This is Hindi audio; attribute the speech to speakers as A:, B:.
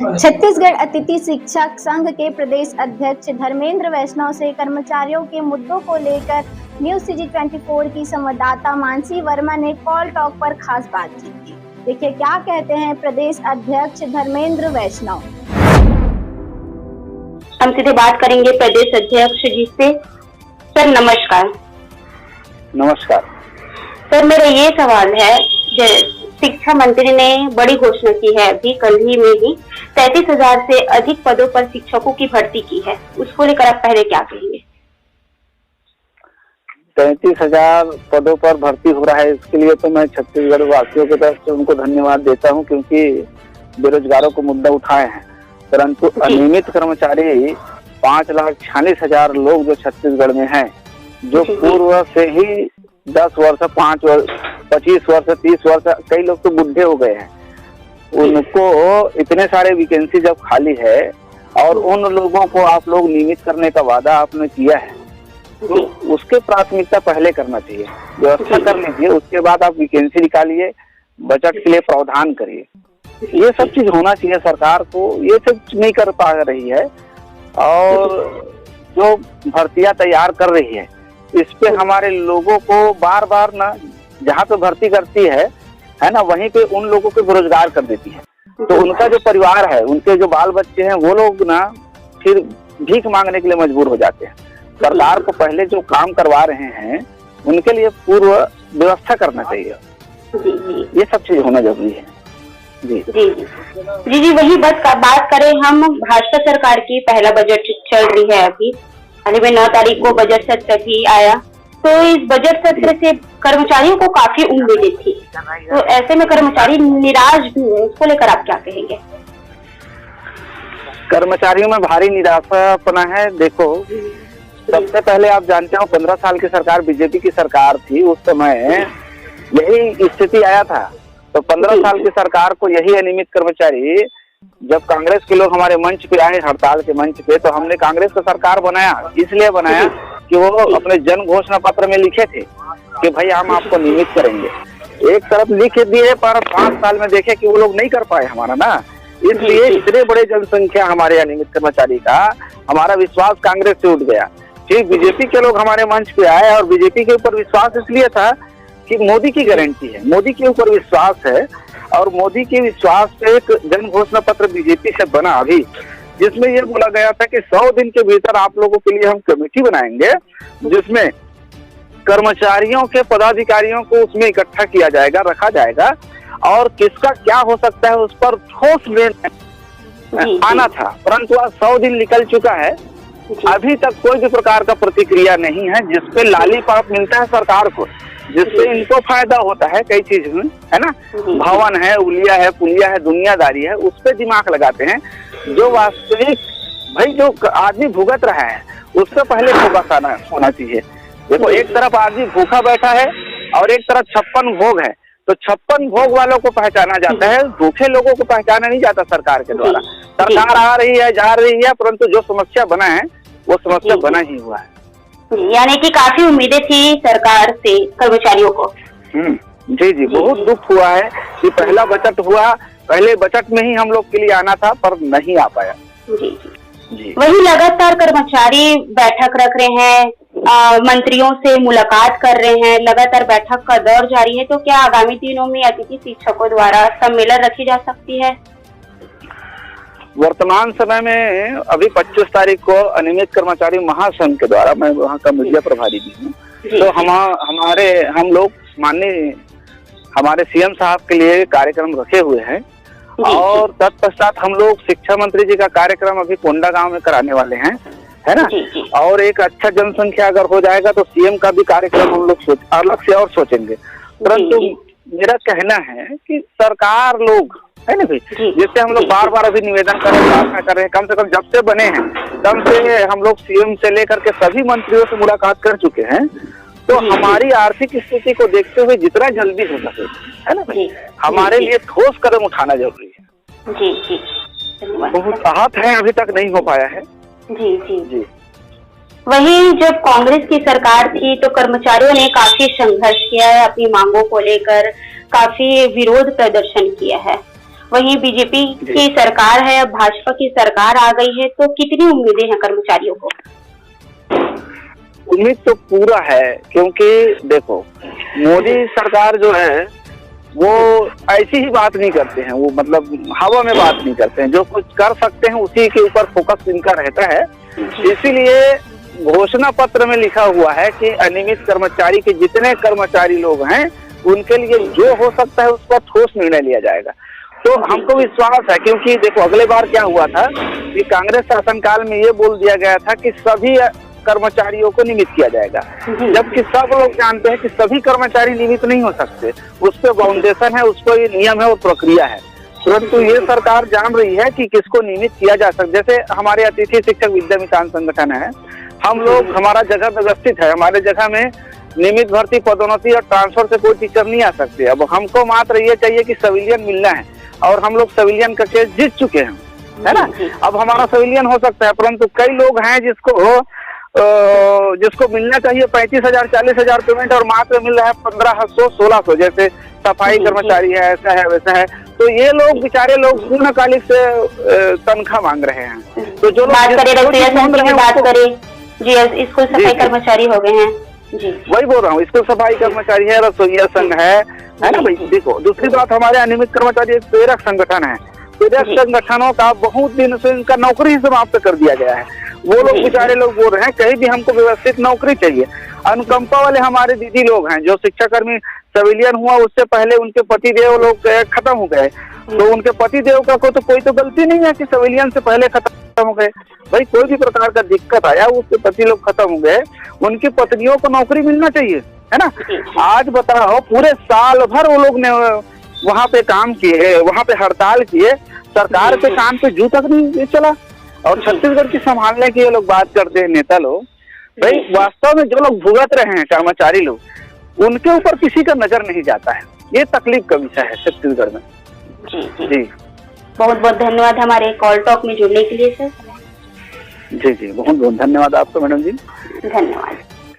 A: छत्तीसगढ़ अतिथि शिक्षक संघ के प्रदेश अध्यक्ष धर्मेंद्र वैष्णव से कर्मचारियों के मुद्दों को लेकर न्यूज सिटी 24 की संवाददाता मानसी वर्मा ने कॉल टॉक पर खास बातचीत की। देखिए क्या कहते हैं प्रदेश अध्यक्ष धर्मेंद्र वैष्णव।
B: हम सीधे बात करेंगे प्रदेश अध्यक्ष जी से। सर नमस्कार।
C: नमस्कार
B: सर, मेरा ये सवाल है, शिक्षा मंत्री ने बड़ी घोषणा की है अभी कल ही में ही 33,000 से अधिक पदों पर शिक्षकों की भर्ती की है, उसको लेकर आप पहले क्या कहेंगे?
C: 33,000 पदों पर भर्ती हो रहा है, इसके लिए तो मैं छत्तीसगढ़ वासियों की तरफ से उनको धन्यवाद देता हूं, क्योंकि बेरोजगारों को मुद्दा उठाए हैं। परंतु अनियमित कर्मचारी 5,46,000 लोग जो छत्तीसगढ़ में हैं, जो पूर्व से ही 10 वर्ष 5 वर्ष 25 वर्ष 30 वर्ष, कई लोग तो बुढ़े हो गए हैं, उनको इतने सारे वैकेंसी जब खाली है और उन लोगों को आप लोग नियमित करने का वादा आपने किया है, तो उसके प्राथमिकता पहले करना चाहिए। व्यवस्था कर लीजिए, उसके बाद आप वैकेंसी निकालिए, बजट के लिए प्रावधान करिए। ये सब चीज होना चाहिए। सरकार को ये सब नहीं कर पा रही है और जो भर्तियां तैयार कर रही है, इस पे हमारे लोगों को बार बार ना जहाँ पे भर्ती करती है ना, वहीं पे उन लोगों को बेरोजगार कर देती है। तो उनका जो परिवार है, उनके जो बाल बच्चे हैं, वो लोग ना फिर भीख मांगने के लिए मजबूर हो जाते हैं। सरकार को पहले जो काम करवा रहे हैं उनके लिए पूर्व व्यवस्था करना चाहिए। ये सब चीज होना जरूरी है। जी
B: जी जी जी वही बात करें हम भाजपा सरकार की। पहला बजट चल रही है अभी, हाल में 9 तारीख को बजट सत्र भी आया, तो इस बजट सत्र से कर्मचारियों को काफी उम्मीदें थी, तो ऐसे में कर्मचारी निराश भी हुए, उसको लेकर आप क्या कहेंगे?
C: कर्मचारियों में भारी निराशापना है। देखो, सबसे पहले आप जानते हो 15 साल की सरकार बीजेपी की सरकार थी, उस समय यही स्थिति आया था। तो 15 साल की सरकार को यही अनियमित कर्मचारी, जब कांग्रेस के लोग हमारे मंच पे आए, हड़ताल के मंच पे, तो हमने कांग्रेस का सरकार बनाया, इसलिए बनाया कि वो अपने जन घोषणा पत्र में लिखे थे कि भाई हम आपको नियमित करेंगे। एक तरफ लिख दिए, पर 5 साल में देखे कि वो लोग नहीं कर पाए हमारा ना, इसलिए इतने बड़े जनसंख्या हमारे अनियमित कर्मचारी का, हमारा विश्वास कांग्रेस से उठ गया। फिर बीजेपी के लोग हमारे मंच पे आए और बीजेपी के ऊपर विश्वास इसलिए था कि मोदी की गारंटी है, मोदी के ऊपर विश्वास है, और मोदी के विश्वास पे एक जन घोषणा पत्र बीजेपी से बना अभी, जिसमें ये बोला गया था कि 100 दिन के भीतर आप लोगों के लिए हम कमेटी बनाएंगे, जिसमें कर्मचारियों के पदाधिकारियों को उसमें इकट्ठा किया जाएगा, रखा जाएगा, और किसका क्या हो सकता है उस पर ठोस निर्णय आना था। परंतु आज 100 दिन निकल चुका है, अभी तक कोई भी प्रकार का प्रतिक्रिया नहीं है, जिसपे लालीपाप मिलता है सरकार को, जिससे इनको फायदा होता है कई चीज में, है ना, भवन है, उलिया है, पुलिया है, दुनियादारी है, उस पर दिमाग लगाते हैं। जो वास्तविक भाई जो आदमी भुगत रहा है, उससे पहले फोकस होना चाहिए। देखो, एक तरफ आदमी भूखा बैठा है और एक तरफ 56 भोग है, तो 56 भोग वालों को पहचाना जाता है, भूखे लोगों को पहचाना नहीं जाता सरकार के द्वारा। सरकार आ रही है, जा रही है, परंतु जो समस्या बना है वो समस्या बना ही हुआ है।
B: यानी कि काफी उम्मीदें थी सरकार से कर्मचारियों को।
C: जी जी, बहुत दुख हुआ है कि पहला बजट हुआ, पहले बजट में ही हम लोग के लिए आना था, पर नहीं आ पाया।
B: जी जी वही लगातार कर्मचारी बैठक रख रहे हैं, मंत्रियों से मुलाकात कर रहे हैं, लगातार बैठक का दौर जारी है, तो क्या आगामी दिनों में अतिथि शिक्षकों द्वारा सम्मेलन रखी जा सकती है?
C: वर्तमान समय में अभी 25 तारीख को अनियमित कर्मचारी महासंघ के द्वारा, मैं वहाँ का मीडिया प्रभारी भी हूँ, तो हम लोग माननीय हमारे सीएम साहब के लिए कार्यक्रम रखे हुए हैं, और तत्पश्चात हम लोग शिक्षा मंत्री जी का कार्यक्रम अभी कोंडा गांव में कराने वाले हैं, है ना। और एक अच्छा जनसंख्या अगर हो जाएगा तो सीएम का भी कार्यक्रम हम लोग अलग से और सोचेंगे। परंतु मेरा कहना है कि सरकार लोग, है ना भाई, जिससे हम लोग बार बार अभी निवेदन कर रहे हैं, प्रार्थना कर रहे हैं, कम से कम जब से बने हैं तब से हम लोग सीएम से लेकर के सभी मंत्रियों से मुलाकात कर चुके हैं, तो हमारी आर्थिक स्थिति को देखते हुए जितना जल्दी हो सके, है ना भाई, हमारे लिए ठोस कदम उठाना जरूरी है।
B: जी जी
C: बहुत आहत है, अभी तक नहीं हो पाया है।
B: जी जी जी वही जब कांग्रेस की सरकार थी तो कर्मचारियों ने काफी संघर्ष किया है, अपनी मांगों को लेकर काफी विरोध प्रदर्शन किया है। वहीं बीजेपी की सरकार है, अब भाजपा की सरकार आ गई है, तो कितनी उम्मीदें हैं कर्मचारियों को?
C: उम्मीद तो पूरा है, क्योंकि देखो मोदी सरकार जो है वो ऐसी ही बात नहीं करते हैं, वो मतलब हवा में बात नहीं करते हैं, जो कुछ कर सकते हैं उसी के ऊपर फोकस इनका रहता है। इसीलिए घोषणा पत्र में लिखा हुआ है कि अनियमित कर्मचारी के जितने कर्मचारी लोग हैं उनके लिए जो हो सकता है उस पर ठोस निर्णय लिया जाएगा। तो हमको विश्वास है, क्योंकि देखो अगले बार क्या हुआ था कि कांग्रेस शासनकाल में ये बोल दिया गया था कि सभी कर्मचारियों को नियमित किया जाएगा, जबकि सब लोग जानते हैं कि सभी कर्मचारी नियमित नहीं हो सकते, उस पर बाउंडेशन है, उस पर ये नियम है और प्रक्रिया है। परंतु ये सरकार जान रही है कि किसको नियमित किया जा सकता। जैसे हमारे अतिथि शिक्षक विद्यामितान संगठन है, हम लोग, हमारा जगह व्यवस्थित है, हमारे जगह में नियमित भर्ती, पदोन्नति और ट्रांसफर से कोई टीचर नहीं आ सकते। अब हमको मात्र ये चाहिए कि सिविलियन मिलना है, और हम लोग सिविलियन का केस जीत चुके हैं, है ना। अब हमारा सिविलियन हो सकता है, परंतु कई लोग हैं जिसको मिलना चाहिए 35,000 40,000 पेमेंट और मात्र मिल रहा है 1500 1600, जैसे सफाई कर्मचारी है, ऐसा है वैसा है। तो ये लोग बेचारे लोग पूर्णकालिक से तनख्वाह मांग रहे हैं। तो जो लोग
B: बात करें जी, स्कूल सफाई कर्मचारी हो गए हैं जी,
C: वही बोल रहा हूँ, स्कूल सफाई कर्मचारी है, रसोईया संघ है ना भाई। देखो दूसरी बात, हमारे अनियमित कर्मचारी एक प्रेरक संगठन है, प्रेरक संगठनों का बहुत दिन से इनका नौकरी समाप्त कर दिया गया है। वो लोग बेचारे लोग बोल रहे हैं कहीं भी हमको व्यवस्थित नौकरी चाहिए। अनुकंपा वाले हमारे दीदी लोग हैं, जो शिक्षाकर्मी सिविलियन हुआ उससे पहले उनके पतिदेव लोग खत्म हो गए, तो उनके पतिदेव का कोई तो गलती नहीं है कि सिविलियन से पहले खत्म हो गए। भाई कोई भी प्रकार का दिक्कत आया, उसके पति लोग खत्म हो गए, उनकी पत्नियों को नौकरी मिलना चाहिए, है ना। आज बताओ पूरे साल भर वो लोग ने वहाँ पे काम किए, वहाँ पे हड़ताल किए, सरकार के कान पे जू तक नहीं चला, और छत्तीसगढ़ की संभालने की ये लोग बात करते हैं नेता लोग। भाई वास्तव में जो लोग भुगत रहे हैं कर्मचारी लोग, उनके ऊपर किसी का नजर नहीं जाता है। ये तकलीफ का विषय है छत्तीसगढ़ में। जी
B: बहुत बहुत धन्यवाद हमारे कॉल टॉक में जुड़ने के लिए सर।
C: जी बहुत बहुत धन्यवाद आपको मैडम जी,
B: धन्यवाद।